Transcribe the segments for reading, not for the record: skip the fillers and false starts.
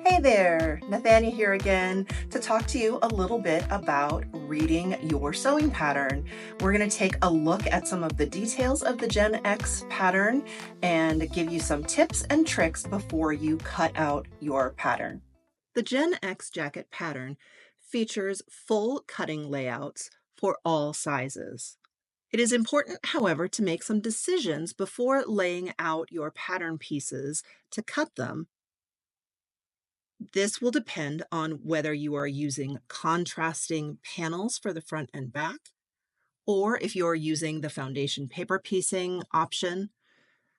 Hey there, Nathania here again to talk to you a little bit about reading your sewing pattern. We're going to take a look at some of the details of the Gen X pattern and give you some tips and tricks before you cut out your pattern. The Gen X jacket pattern features full cutting layouts for all sizes. It is important, however, to make some decisions before laying out your pattern pieces to cut them. This will depend on whether you are using contrasting panels for the front and back, or if you're using the foundation paper piecing option,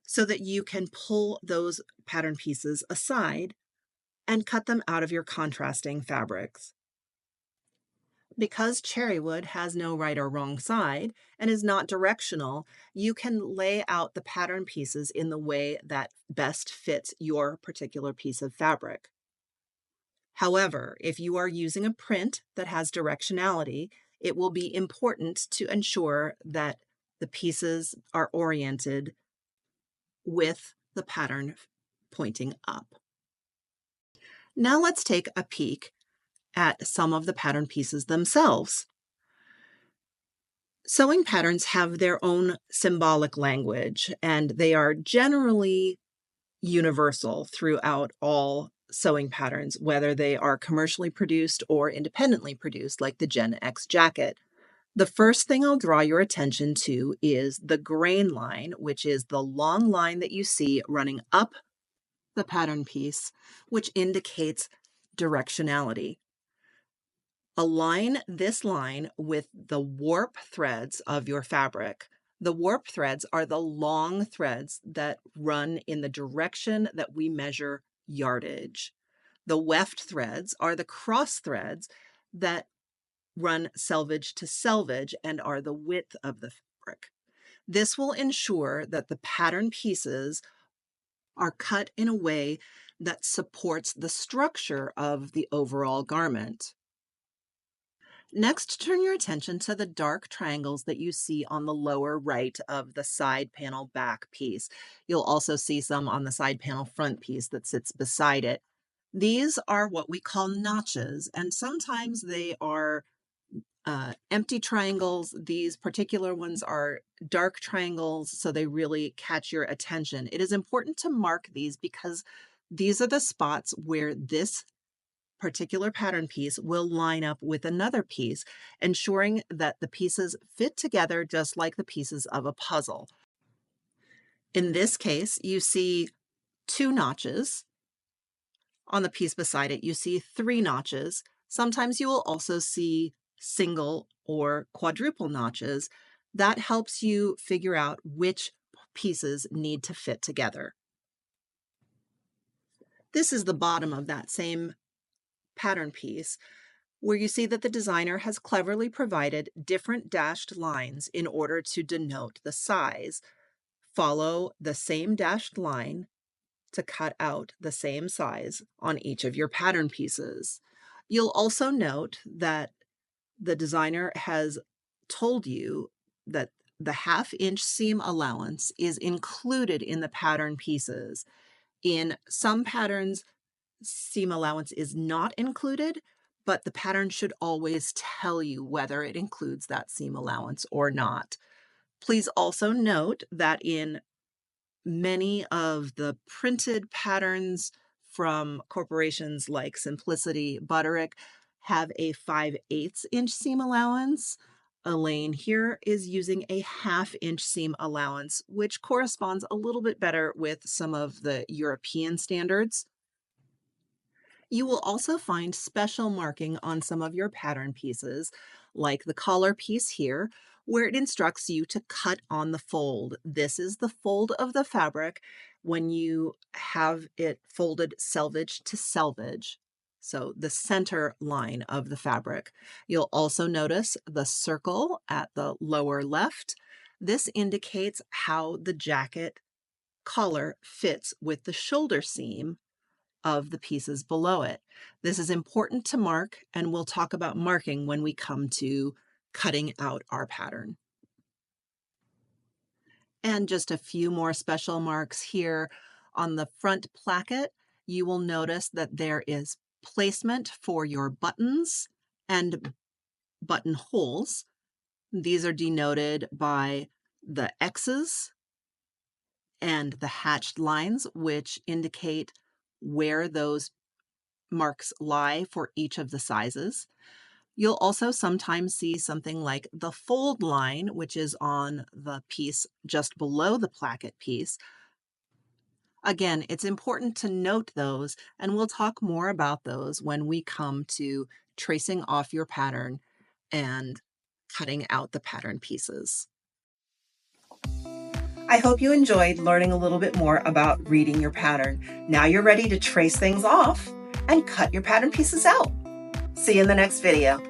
so that you can pull those pattern pieces aside and cut them out of your contrasting fabrics. Because cherrywood has no right or wrong side and is not directional, you can lay out the pattern pieces in the way that best fits your particular piece of fabric. However, if you are using a print that has directionality, it will be important to ensure that the pieces are oriented with the pattern pointing up. Now let's take a peek at some of the pattern pieces themselves. Sewing patterns have their own symbolic language, and they are generally universal throughout all sewing patterns, whether they are commercially produced or independently produced, like the Gen X jacket. The first thing I'll draw your attention to is the grain line, which is the long line that you see running up the pattern piece, which indicates directionality. Align this line with the warp threads of your fabric. The warp threads are the long threads that run in the direction that we measure yardage. The weft threads are the cross threads that run selvage to selvage and are the width of the fabric. This will ensure that the pattern pieces are cut in a way that supports the structure of the overall garment. Next, turn your attention to the dark triangles that you see on the lower right of the side panel back piece. You'll also see some on the side panel front piece that sits beside it. These are what we call notches, and sometimes they are empty triangles. These particular ones are dark triangles, so they really catch your attention. It is important to mark these because these are the spots where this particular pattern piece will line up with another piece, ensuring that the pieces fit together just like the pieces of a puzzle. In this case, you see 2 notches. On the piece beside it, you see 3 notches. Sometimes you will also see single or quadruple notches. That helps you figure out which pieces need to fit together. This is the bottom of that same pattern piece, where you see that the designer has cleverly provided different dashed lines in order to denote the size. Follow the same dashed line to cut out the same size on each of your pattern pieces. You'll also note that the designer has told you that the 1/2 inch seam allowance is included in the pattern pieces. In some patterns, seam allowance is not included, but the pattern should always tell you whether it includes that seam allowance or not. Please also note that in many of the printed patterns from corporations like Simplicity, Butterick have a 5/8 inch seam allowance. Elaine here is using a 1/2 inch seam allowance, which corresponds a little bit better with some of the European standards. You will also find special marking on some of your pattern pieces, like the collar piece here, where it instructs you to cut on the fold. This is the fold of the fabric when you have it folded selvage to selvage. So the center line of the fabric. You'll also notice the circle at the lower left. This indicates how the jacket collar fits with the shoulder seam of the pieces below it. This is important to mark, and we'll talk about marking when we come to cutting out our pattern. And just a few more special marks here on the front placket. you will notice that there is placement for your buttons and buttonholes. These are denoted by the X's and the hatched lines, which indicate where those marks lie for each of the sizes. You'll also sometimes see something like the fold line, which is on the piece just below the placket piece. Again, it's important to note those, and we'll talk more about those when we come to tracing off your pattern and cutting out the pattern pieces. I hope you enjoyed learning a little bit more about reading your pattern. Now you're ready to trace things off and cut your pattern pieces out. See you in the next video.